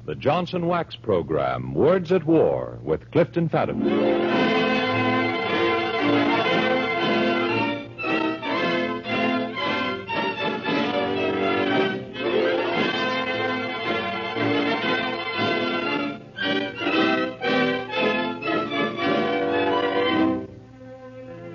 The Johnson Wax Program, Words at War, with Clifton Fadiman.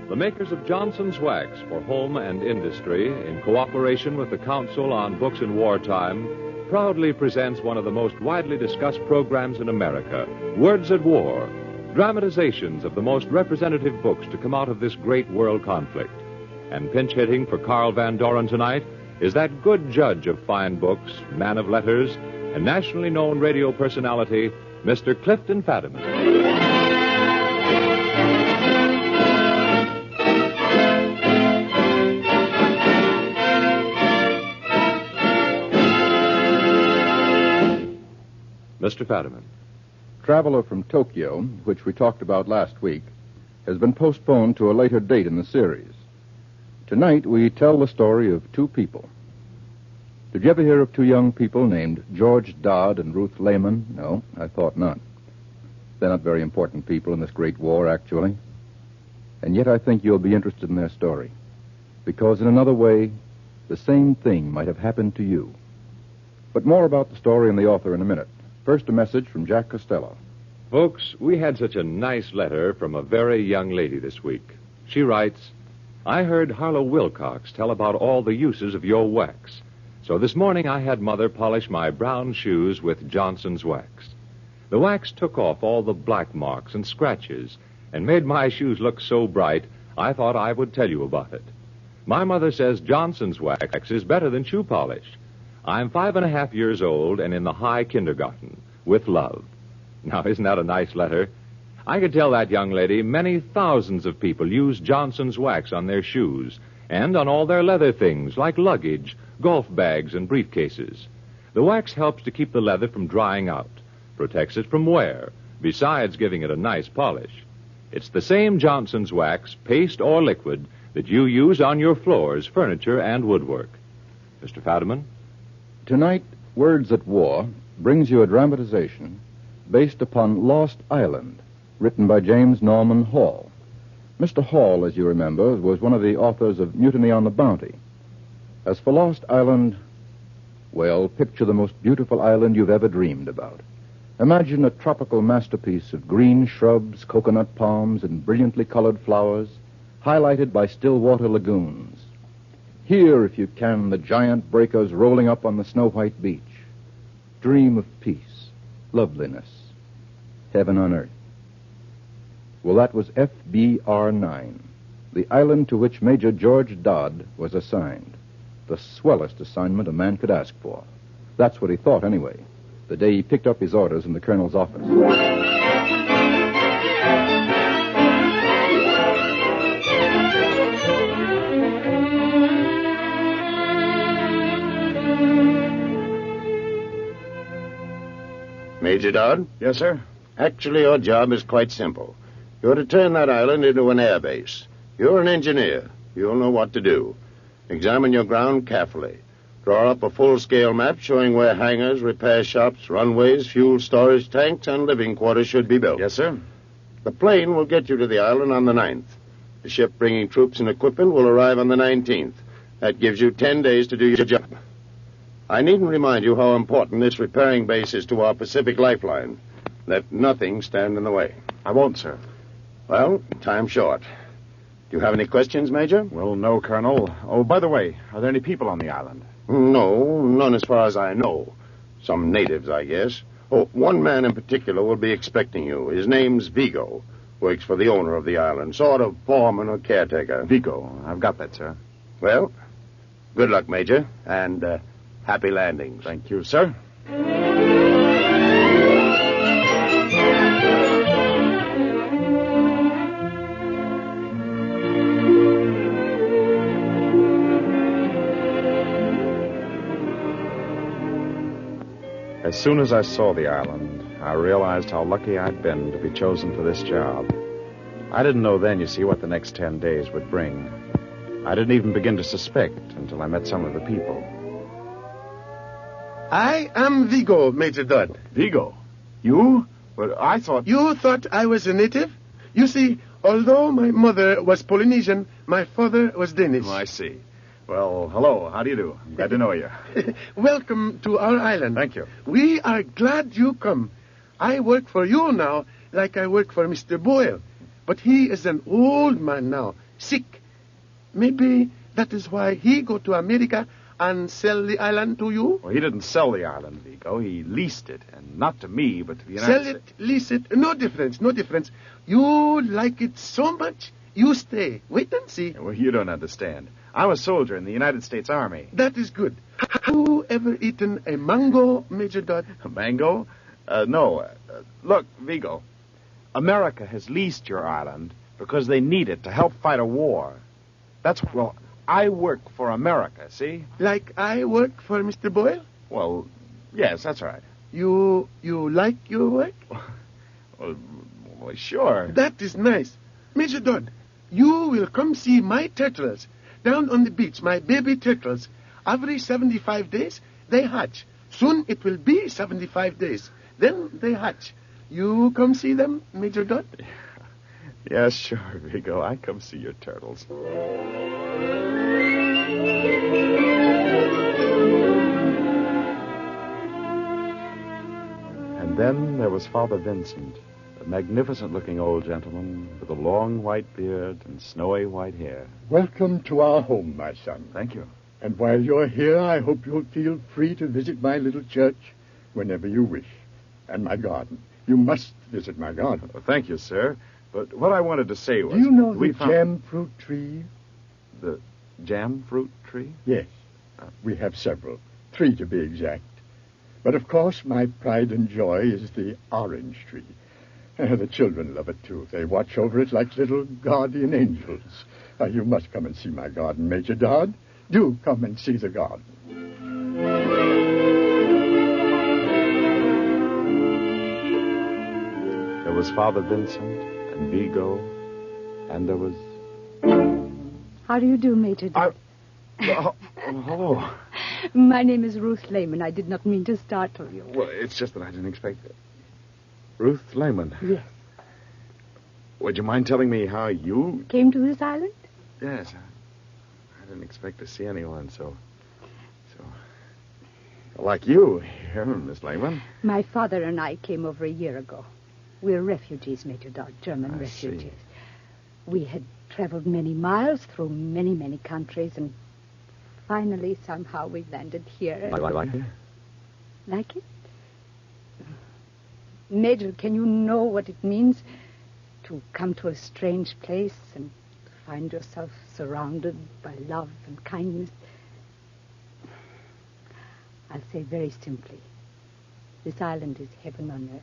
The makers of Johnson's Wax for home and industry, in cooperation with the Council on Books in Wartime, proudly presents one of the most widely discussed programs in America, Words at War, dramatizations of the most representative books to come out of this great world conflict. And pinch hitting for Carl Van Doren tonight is that good judge of fine books, man of letters, and nationally known radio personality, Mr. Clifton Fadiman. Mr. Fadiman. Traveler from Tokyo, which we talked about last week, has been postponed to a later date in the series. Tonight, we tell the story of two people. Did you ever hear of two young people named George Dodd and Ruth Lehman? No, I thought not. They're not very important people in this great war, actually. And yet I think you'll be interested in their story. Because in another way, the same thing might have happened to you. But more about the story and the author in a minute. First, a message from Jack Costello. Folks, we had such a nice letter from a very young lady this week. She writes, I heard Harlow Wilcox tell about all the uses of your wax. So this morning I had Mother polish my brown shoes with Johnson's Wax. The wax took off all the black marks and scratches and made my shoes look so bright, I thought I would tell you about it. My mother says Johnson's Wax is better than shoe polish. I'm 5.5 years old and in the high kindergarten, with love. Now, isn't that a nice letter? I could tell that young lady many thousands of people use Johnson's Wax on their shoes and on all their leather things like luggage, golf bags, and briefcases. The wax helps to keep the leather from drying out, protects it from wear, besides giving it a nice polish. It's the same Johnson's Wax, paste or liquid, that you use on your floors, furniture, and woodwork. Mr. Fadiman? Tonight, Words at War brings you a dramatization based upon Lost Island, written by James Norman Hall. Mr. Hall, as you remember, was one of the authors of Mutiny on the Bounty. As for Lost Island, well, picture the most beautiful island you've ever dreamed about. Imagine a tropical masterpiece of green shrubs, coconut palms, and brilliantly colored flowers, highlighted by still water lagoons. Hear, if you can, the giant breakers rolling up on the snow-white beach. Dream of peace, loveliness, heaven on earth. Well, that was FBR-9, the island to which Major George Dodd was assigned. The swellest assignment a man could ask for. That's what he thought, anyway, the day he picked up his orders in the colonel's office. Major Dodd? Yes, sir? Actually, your job is quite simple. You're to turn that island into an air base. You're an engineer. You'll know what to do. Examine your ground carefully. Draw up a full-scale map showing where hangars, repair shops, runways, fuel storage tanks, and living quarters should be built. Yes, sir. The plane will get you to the island on the 9th. The ship bringing troops and equipment will arrive on the 19th. That gives you 10 days to do your job. I needn't remind you how important this repairing base is to our Pacific lifeline. Let nothing stand in the way. I won't, sir. Well, time's short. Do you have any questions, Major? Well, no, Colonel. Oh, by the way, are there any people on the island? No, none as far as I know. Some natives, I guess. Oh, one man in particular will be expecting you. His name's Vigo. Works for the owner of the island. Sort of foreman or caretaker. Vigo. I've got that, sir. Well, good luck, Major. And, happy landings. Thank you, sir. As soon as I saw the island, I realized how lucky I'd been to be chosen for this job. I didn't know then, you see, what the next 10 days would bring. I didn't even begin to suspect until I met some of the people. I am Vigo, Major Dodd. Vigo? You? Well, I thought... You thought I was a native? You see, although my mother was Polynesian, my father was Danish. Oh, I see. Well, hello. How do you do? I'm glad to know you. Welcome to our island. Thank you. We are glad you come. I work for you now like I work for Mr. Boyle. But he is an old man now, sick. Maybe that is why he go to America and sell the island to you? Well, he didn't sell the island, Vigo. He leased it, and not to me, but to the United States. Sell it, lease it, no difference, no difference. You like it so much, you stay. Wait and see. Well, you don't understand. I'm a soldier in the United States Army. That is good. Have you ever eaten a mango, Major Dodd? A mango? No. Look, Vigo, America has leased your island because they need it to help fight a war. Well, I work for America, see? Like I work for Mr. Boyle? Well, yes, that's right. You like your work? Well, sure. That is nice. Major Dodd, you will come see my turtles. Down on the beach, my baby turtles. Every 75 days, they hatch. Soon it will be 75 days. Then they hatch. You come see them, Major Dodd? Yes, sure, Vigo. I come see your turtles. And then there was Father Vincent, a magnificent-looking old gentleman with a long white beard and snowy white hair. Welcome to our home, my son. Thank you. And while you're here, I hope you'll feel free to visit my little church whenever you wish. And my garden. You must visit my garden. Well, thank you, sir. But what I wanted to say was... Do you know we the found... jam fruit tree? The jam fruit tree? Yes. We have several. 3 to be exact. But of course, my pride and joy is the orange tree. The children love it, too. They watch over it like little guardian angels. You must come and see my garden, Major Dodd. Do come and see the garden. There was Father Vincent and Vigo, and there was... How do you do, Major Dodd? Hello. My name is Ruth Lehman. I did not mean to startle you. Well, it's just that I didn't expect it. Ruth Lehman. Yes. Would you mind telling me how you... Came to this island? Yes. I didn't expect to see anyone so like you here, Miss Lehman. My father and I came over a year ago. We're refugees, Major Dodd, German refugees. See. We had traveled many miles through many, many countries, and finally, somehow, we landed here. I like it. Like it? Major, can you know what it means to come to a strange place and find yourself surrounded by love and kindness? I'll say very simply, this island is heaven on earth.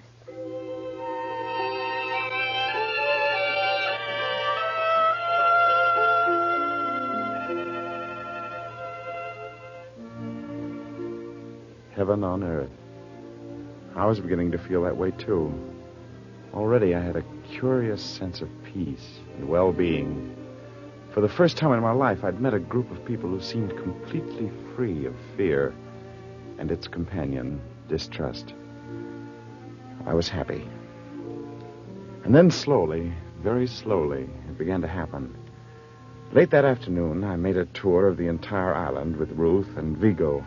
Heaven on earth. I was beginning to feel that way, too. Already I had a curious sense of peace and well-being. For the first time in my life, I'd met a group of people who seemed completely free of fear and its companion, distrust. I was happy. And then slowly, very slowly, it began to happen. Late that afternoon, I made a tour of the entire island with Ruth and Vigo.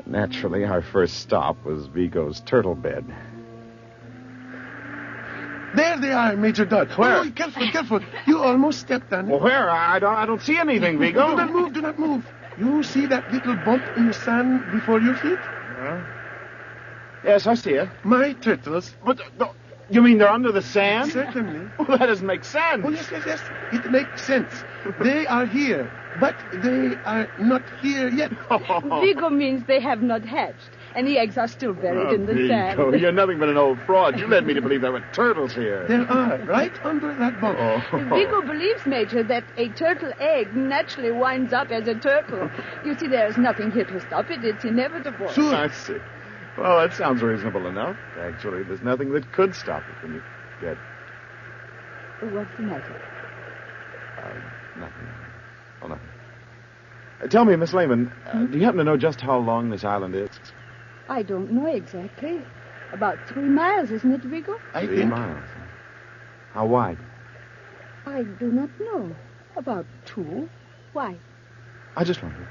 Naturally, our first stop was Vigo's turtle bed. There they are, Major Dodd. Where? Oh, careful, careful. You almost stepped on it. Well, where? I don't see anything, Vigo. Do not move, do not move. You see that little bump in the sand before your feet? Yes, I see it. My turtles. But you mean they're under the sand? Certainly. Well, that doesn't make sense. Oh, yes. It makes sense. They are here, but they are not here yet. Vigo means they have not hatched, and the eggs are still buried in the sand. Vigo, you're nothing but an old fraud. You led me to believe there were turtles here. There are, right under that bump. Vigo believes, Major, that a turtle egg naturally winds up as a turtle. You see, there's nothing here to stop it. It's inevitable. Sure. I see. Well, that sounds reasonable enough. Actually, there's nothing that could stop it when you get... What's the matter? Nothing. Oh, nothing. Tell me, Miss Lehman, do you happen to know just how long this island is? I don't know exactly. About 3 miles, isn't it, Vigo? I 3 think. miles. How wide? I do not know. About 2. Why? I just wondered.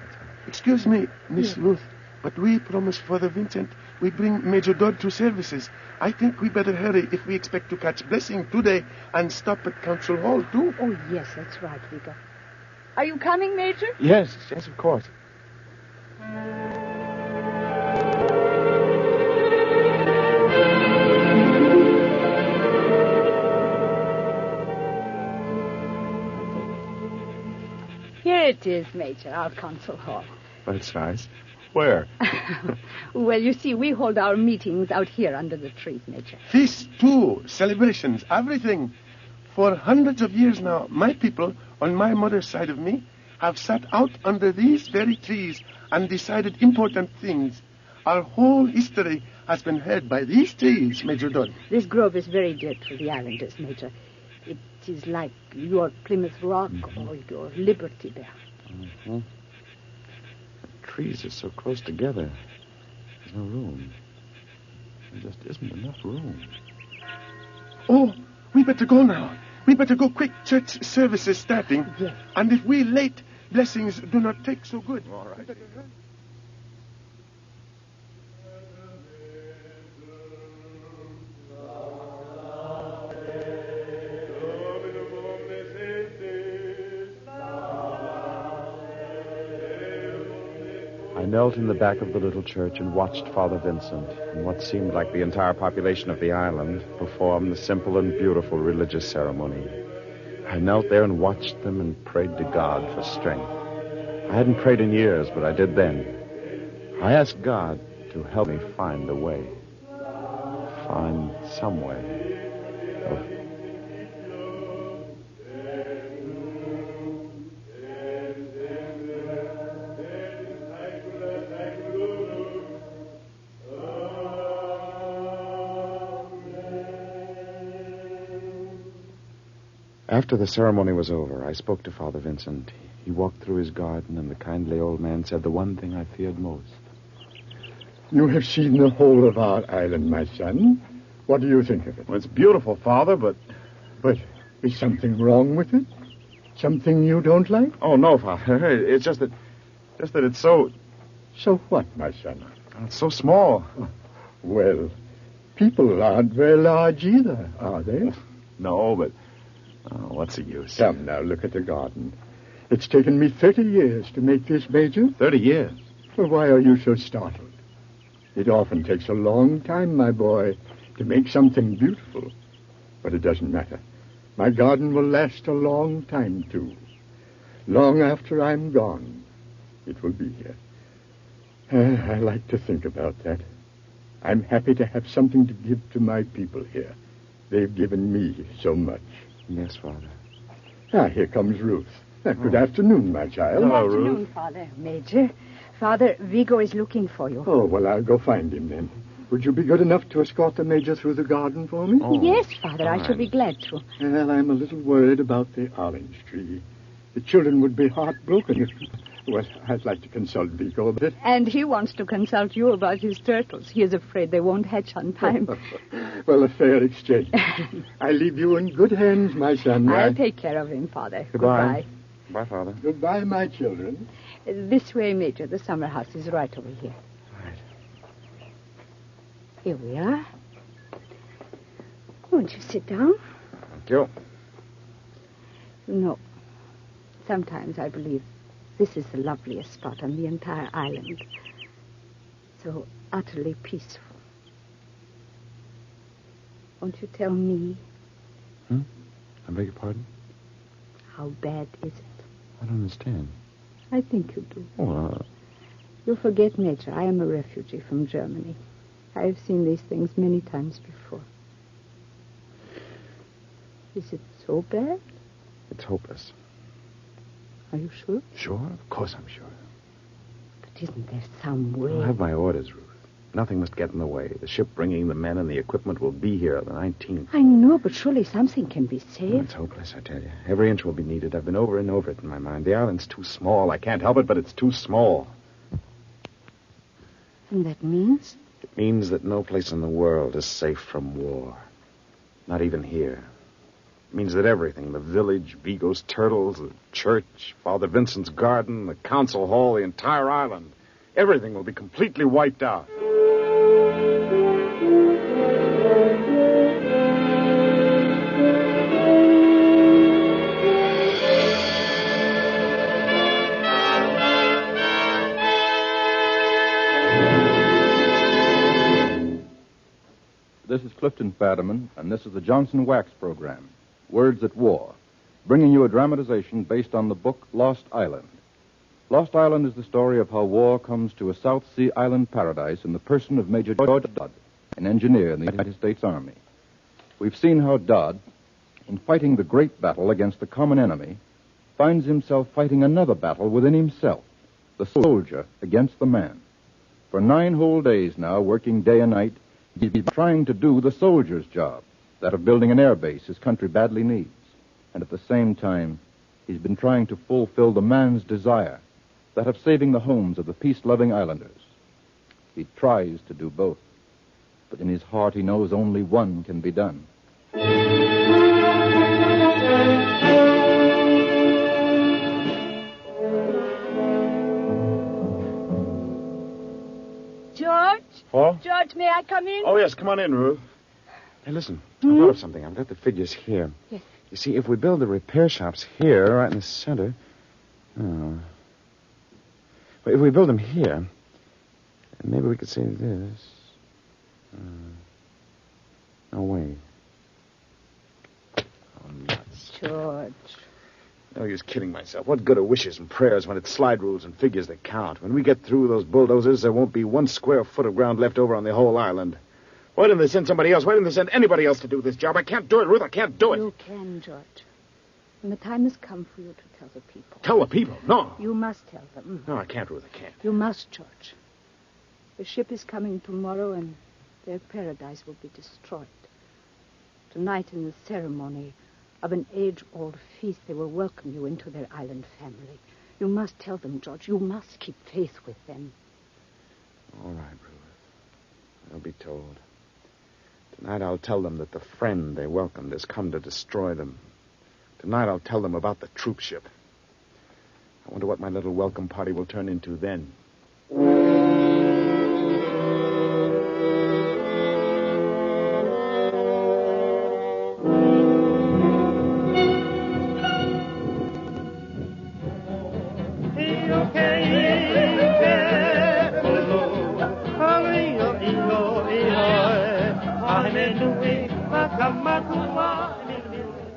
Excuse me, Miss Ruth, but we promised Father Vincent we bring Major Dodd to services. I think we better hurry if we expect to catch Blessing today and stop at Council Hall, too. Oh, yes, that's right, Vigo. Are you coming, Major? Yes, of course. Here it is, Major, our Council Hall. That's nice. Where? Well, you see, we hold our meetings out here under the trees, Major. Feasts, too, celebrations, everything. For hundreds of years now, my people, on my mother's side of me, have sat out under these very trees and decided important things. Our whole history has been held by these trees, Major Dodd. This grove is very dear to the islanders, Major. It is like your Plymouth Rock or your Liberty Bell. Mm-hmm. The trees are so close together. There's no room. There just isn't enough room. Oh, we better go now. We better go quick. Church service is starting. Yes. And if we late, blessings do not take so good. All right. I knelt in the back of the little church and watched Father Vincent and what seemed like the entire population of the island perform the simple and beautiful religious ceremony. I knelt there and watched them and prayed to God for strength. I hadn't prayed in years, but I did then. I asked God to help me find a way. Find some way. After the ceremony was over, I spoke to Father Vincent. He walked through his garden, and the kindly old man said the one thing I feared most. You have seen the whole of our island, my son. What do you think of it? Well, it's beautiful, Father, but... But is something wrong with it? Something you don't like? Oh, no, Father. It's just that it's so... So what, my son? It's so small. Well, people aren't very large either, are they? No, but... Oh, what's the use? Come now, look at the garden. It's taken me 30 years to make this, Major. 30 years? Well, why are you so startled? It often takes a long time, my boy, to make something beautiful. But it doesn't matter. My garden will last a long time, too. Long after I'm gone, it will be here. I like to think about that. I'm happy to have something to give to my people here. They've given me so much. Yes, Father. Here comes Ruth. Good afternoon, my child. Good Hello, afternoon, Ruth. Father. Major. Father, Vigo is looking for you. Oh, well, I'll go find him then. Would you be good enough to escort the Major through the garden for me? Oh, Yes, Father, I fine. shall be glad to. Well, I'm a little worried about the orange tree. The children would be heartbroken if... Well, I'd like to consult Vigo a bit. And he wants to consult you about his turtles. He is afraid they won't hatch on time. Well, a fair exchange. I leave you in good hands, my son. I'll take care of him, Father. Goodbye. Bye, Father. Goodbye, my children. This way, Major. The summer house is right over here. Right. Here we are. Won't you sit down? Thank you. You know, sometimes I believe this is the loveliest spot on the entire island. So utterly peaceful. Won't you tell me, I beg your pardon? how bad is it? I don't understand. I think you do. Oh, You'll forget, Major, I am a refugee from Germany. I have seen these things many times before. Is it so bad? it's hopeless. Are you sure? Sure? Of course I'm sure. But isn't there some way? I'll have my orders, Ruth. Nothing must get in the way. The ship bringing the men and the equipment will be here on the 19th. I know, but surely something can be Oh, saved. it's hopeless, I tell you. Every inch will be needed. I've been over and over it in my mind. The island's too small. I can't help it, but it's too small. And that means It means that no place in the world is safe from war. Not even here. It means that everything, the village, Vigo's turtles, the church, Father Vincent's garden, the council hall, the entire island, everything will be completely wiped out. This is Clifton Fadiman, and this is the Johnson Wax Program, Words at War, bringing you a dramatization based on the book Lost Island. Lost Island is the story of how war comes to a South Sea island paradise in the person of Major George Dodd, an engineer in the United States Army. We've seen how Dodd, in fighting the great battle against the common enemy, finds himself fighting another battle within himself, the soldier against the man. For 9 whole days now, working day and night, he's been trying to do the soldier's job, that of building an air base his country badly needs. And at the same time, he's been trying to fulfill the man's desire, that of saving the homes of the peace-loving islanders. He tries to do both, but in his heart he knows only one can be done. George? Paul? George, may I come in? Oh, yes, come on in, Ruth. Hey, listen, I thought of something. I've got the figures here. Yes. You see, if we build the repair shops here, right in the center... Oh. But if we build them here, maybe we could say this. No, wait. Oh, nuts. George. No use kidding myself. What good are wishes and prayers when it's slide rules and figures that count? When we get through those bulldozers, there won't be 1 square foot of ground left over on the whole island. Why didn't they send somebody else? Why didn't they send anybody else to do this job? I can't do it, Ruth. I can't do it. You can, George. And the time has come for you to tell the people. Tell the people? No. You must tell them. No, I can't, Ruth. I can't. You must, George. The ship is coming tomorrow, and their paradise will be destroyed. Tonight, in the ceremony of an age-old feast, they will welcome you into their island family. You must tell them, George. You must keep faith with them. All right, Ruth. They'll be told. Tonight I'll tell them that the friend they welcomed has come to destroy them. Tonight I'll tell them about the troop ship. I wonder what my little welcome party will turn into then.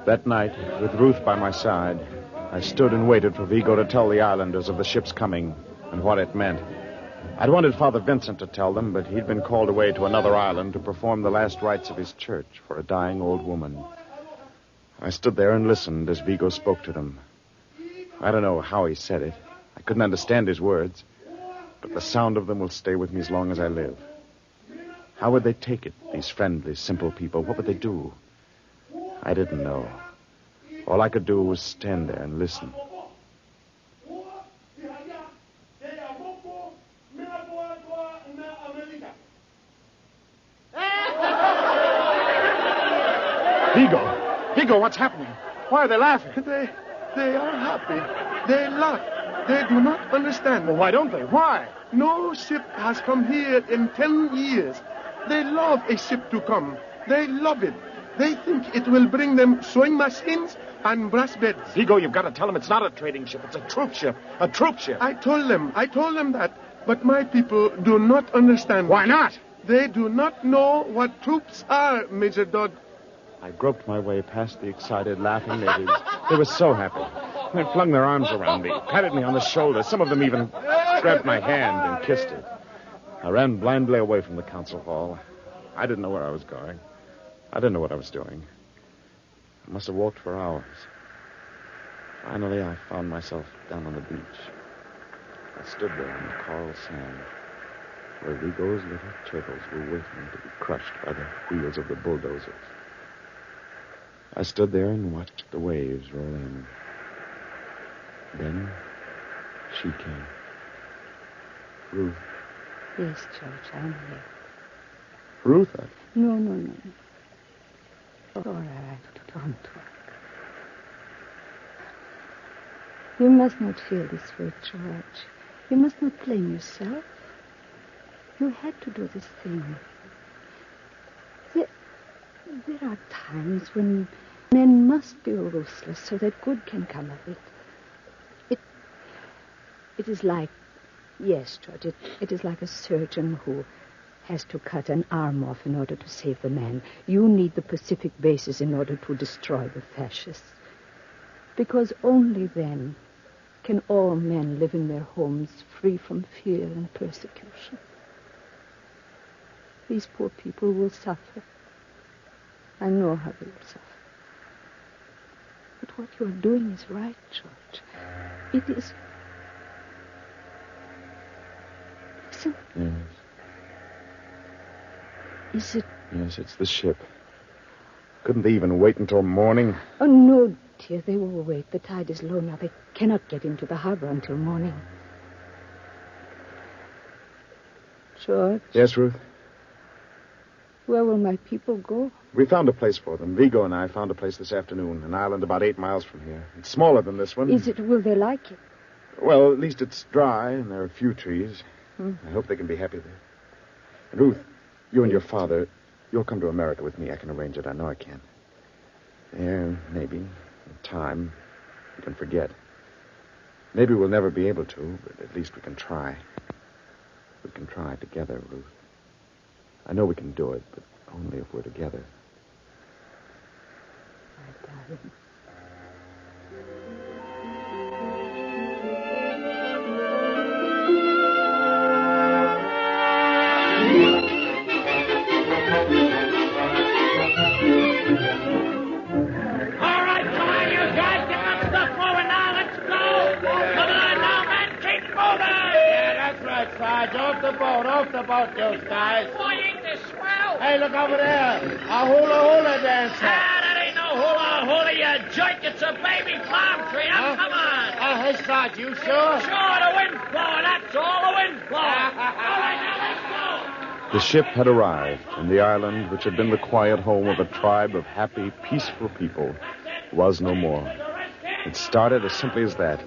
That night, with Ruth by my side, I stood and waited for Vigo to tell the islanders of the ship's coming and what it meant. I'd wanted Father Vincent to tell them, but he'd been called away to another island to perform the last rites of his church for a dying old woman. I stood there and listened as Vigo spoke to them. I don't know how he said it. I couldn't understand his words, but the sound of them will stay with me as long as I live. How would they take it, these friendly, simple people? What would they do? I didn't know. All I could do was stand there and listen. Vigo, what's happening? Why are they laughing? They are happy. They laugh. They do not understand. Well, why don't they? Why? No ship has come here in 10 years. They love a ship to come. They love it. They think it will bring them sewing machines and brass beds. Vigo, you've got to tell them it's not a trading ship. It's a troop ship. A troop ship. I told them that. But my people do not understand. Why not? They do not know what troops are, Major Dodd. I groped my way past the excited, laughing natives. They were so happy. They flung their arms around me, patted me on the shoulder. Some of them even grabbed my hand and kissed it. I ran blindly away from the council hall. I didn't know where I was going. I didn't know what I was doing. I must have walked for hours. Finally, I found myself down on the beach. I stood there on the coral sand, where Vigo's little turtles were waiting to be crushed by the wheels of the bulldozers. I stood there and watched the waves roll in. Then she came. Ruth. Yes, George, I'm here. Ruth, No. All right, don't talk. You must not feel this way, George. You must not blame yourself. You had to do this thing. There are times when men must be ruthless so that good can come of it. It is like, yes, George, it is like a surgeon who has to cut an arm off in order to save the man. You need the Pacific bases in order to destroy the fascists. Because only then can all men live in their homes free from fear and persecution. These poor people will suffer. I know how they will suffer. But what you are doing is right, George. It is... Listen. Yes. Is it... Yes, it's the ship. Couldn't they even wait until morning? Oh, no, dear, they will wait. The tide is low now. They cannot get into the harbor until morning. George? Yes, Ruth? Where will my people go? We found a place for them. Vigo and I found a place this afternoon, an island about 8 miles from here. It's smaller than this one. Will they like it? Well, at least it's dry, and there are a few trees. I hope they can be happy there. And Ruth, you and your father, you'll come to America with me. I can arrange it. I know I can. Maybe, in time, we can forget. Maybe we'll never be able to, but at least we can try. We can try together, Ruth. I know we can do it, but only if we're together. My darling. All right, come on, you guys. Get that stuff moving now. Let's go. Come on now, man. Keep moving. Yeah, that's right, Sarge. Off the boat, you guys. Boy, ain't this swell? Hey, look over there. A hula dancer. That ain't no hula, you jerk. It's a baby palm tree. Now, come on. Hey, Sarge, you sure? Sure, the wind's blowing. That's all, the wind's blowing. All right, now, let's go. The ship had arrived, and the island, which had been the quiet home of a tribe of happy, peaceful people, was no more. It started as simply as that.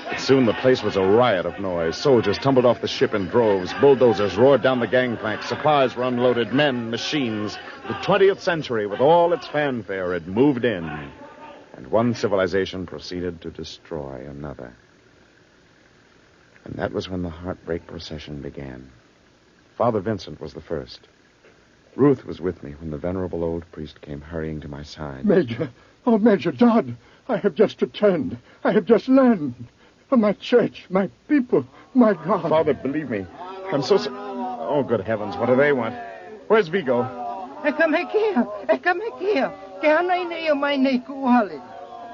But soon the place was a riot of noise. Soldiers tumbled off the ship in droves. Bulldozers roared down the gangplank. Supplies were unloaded. Men, machines. The 20th century, with all its fanfare, had moved in. And one civilization proceeded to destroy another. And that was when the heartbreak procession began. Father Vincent was the first. Ruth was with me when the venerable old priest came hurrying to my side. Major. Oh, Major Dodd. I have just returned. I have just landed. For my church, my people, my God. Father, believe me, I'm so... Oh, good heavens, what do they want? Where's Vigo?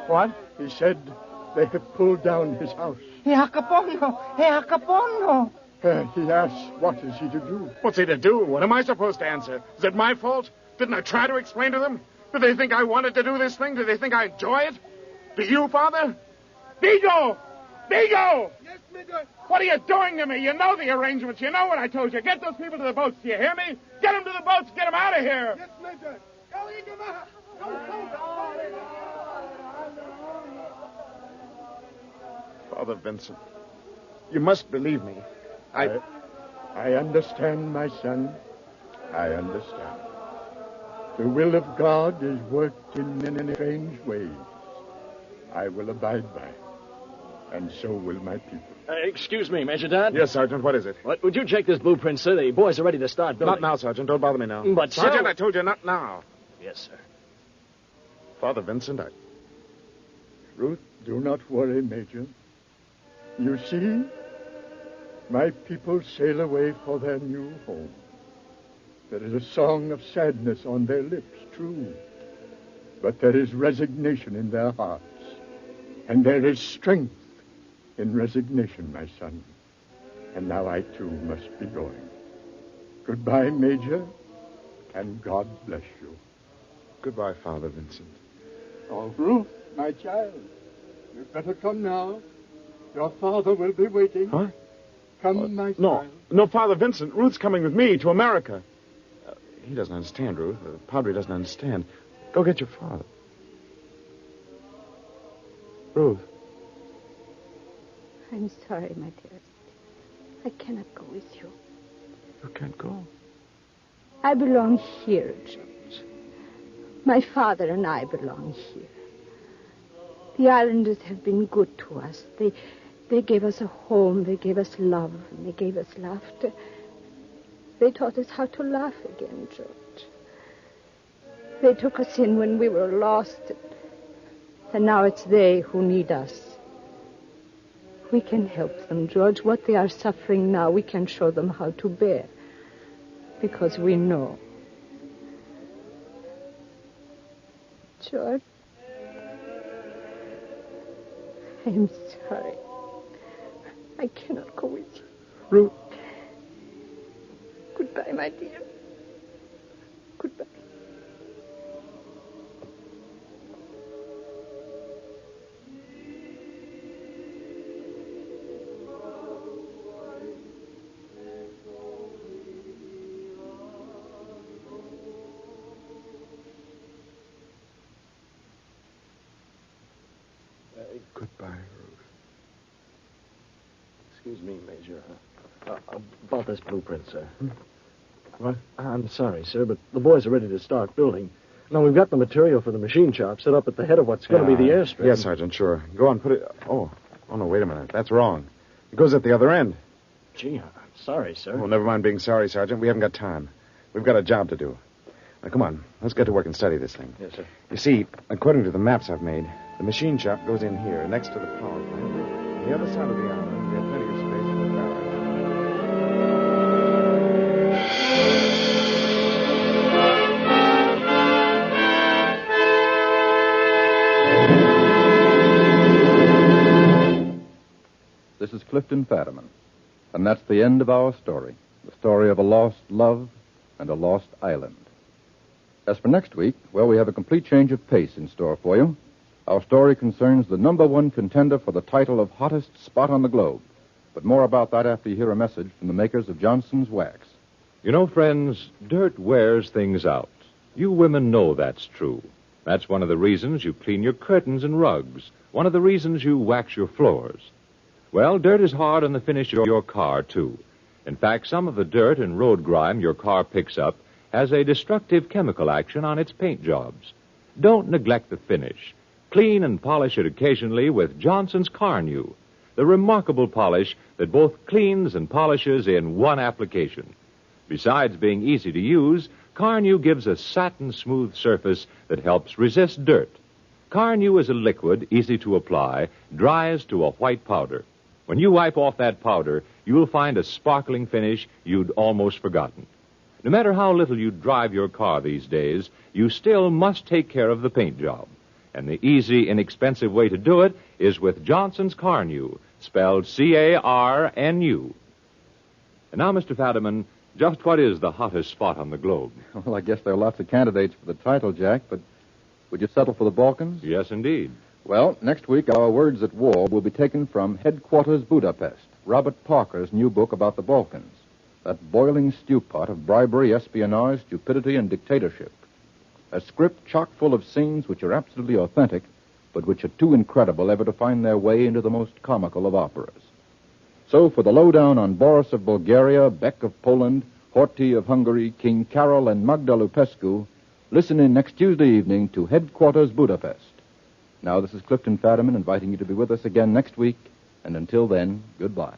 What? He said they have pulled down his house. He asked, what is he to do? What's he to do? What am I supposed to answer? Is it my fault? Didn't I try to explain to them? Did they think I wanted to do this thing? Did they think I enjoy it? Do you, Father? Vigo! Vigo! Yes, Major. What are you doing to me? You know the arrangements. You know what I told you. Get those people to the boats. Do you hear me? Get them to the boats. Get them out of here. Yes, Major. Father Vincent, you must believe me. I understand, my son. I understand. The will of God is worked in many strange ways. I will abide by it, and so will my people. Excuse me, Major Dodd. Yes, Sergeant, what is it? What? Would you check this blueprint, sir? The boys are ready to start building. Not now, Sergeant. Don't bother me now. But, Sergeant, sir... I told you not now. Yes, sir. Father Vincent, Ruth, do not worry, Major. You see, my people sail away for their new home. There is a song of sadness on their lips, true. But there is resignation in their hearts. And there is strength in resignation, my son. And now I, too, must be going. Goodbye, Major, and God bless you. Goodbye, Father Vincent. Oh, Ruth, my child, you'd better come now. Your father will be waiting. Huh? Come, my No, child. no, Father Vincent. Ruth's coming with me to America. He doesn't understand, Ruth. The Padre doesn't understand. Go get your father. Ruth. I'm sorry, my dearest. I cannot go with you. You can't go. I belong here, George. My father and I belong here. The islanders have been good to us. They gave us a home, they gave us love, and they gave us laughter. They taught us how to laugh again, George. They took us in when we were lost, and now it's they who need us. We can help them, George. What they are suffering now, we can show them how to bear. Because we know. George, I'm sorry. I cannot go with you. Ruth. Goodbye, my dear. Goodbye. Goodbye, Ruth. Excuse me, Major. About this blueprint, sir. What? I'm sorry, sir, but the boys are ready to start building. Now, we've got the material for the machine shop set up at the head of what's going to be the airstrip. Yes, Sergeant, sure. Go on, put it... Oh, no, wait a minute. That's wrong. It goes at the other end. Gee, I'm sorry, sir. Oh, never mind being sorry, Sergeant. We haven't got time. We've got a job to do. Now, come on. Let's get to work and study this thing. Yes, sir. You see, according to the maps I've made, the machine shop goes in here, next to the power plant. On the other side of the island, we have plenty of space for the barracks. This is Clifton Fadiman, and that's the end of our story. The story of a lost love and a lost island. As for next week, well, we have a complete change of pace in store for you. Our story concerns the #1 contender for the title of hottest spot on the globe. But more about that after you hear a message from the makers of Johnson's Wax. You know, friends, dirt wears things out. You women know that's true. That's one of the reasons you clean your curtains and rugs. One of the reasons you wax your floors. Well, dirt is hard on the finish of your car, too. In fact, some of the dirt and road grime your car picks up has a destructive chemical action on its paint jobs. Don't neglect the finish. Clean and polish it occasionally with Johnson's Carnew, the remarkable polish that both cleans and polishes in one application. Besides being easy to use, Carnew gives a satin-smooth surface that helps resist dirt. Carnew is a liquid, easy to apply, dries to a white powder. When you wipe off that powder, you'll find a sparkling finish you'd almost forgotten. No matter how little you drive your car these days, you still must take care of the paint job. And the easy, inexpensive way to do it is with Johnson's Carnew, spelled C-A-R-N-U. And now, Mr. Fadiman, just what is the hottest spot on the globe? Well, I guess there are lots of candidates for the title, Jack, but would you settle for the Balkans? Yes, indeed. Well, next week, our words at war will be taken from Headquarters Budapest, Robert Parker's new book about the Balkans, that boiling stew pot of bribery, espionage, stupidity, and dictatorship. A script chock full of scenes which are absolutely authentic, but which are too incredible ever to find their way into the most comical of operas. So, for the lowdown on Boris of Bulgaria, Beck of Poland, Horthy of Hungary, King Carol, and Magda Lupescu, listen in next Tuesday evening to Headquarters Budapest. Now, this is Clifton Fadiman inviting you to be with us again next week, and until then, goodbye.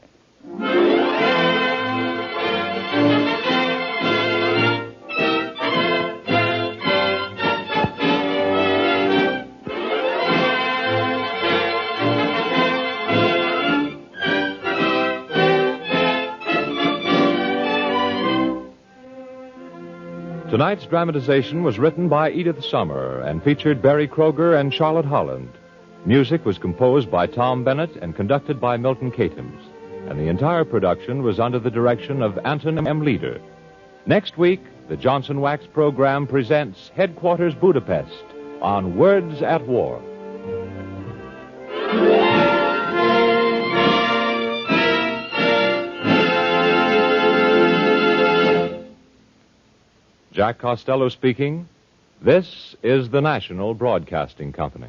Tonight's dramatization was written by Edith Summer and featured Barry Kroger and Charlotte Holland. Music was composed by Tom Bennett and conducted by Milton Catums. And the entire production was under the direction of Anton M. Leader. Next week, the Johnson Wax program presents Headquarters Budapest on Words at War. Jack Costello speaking. This is the National Broadcasting Company.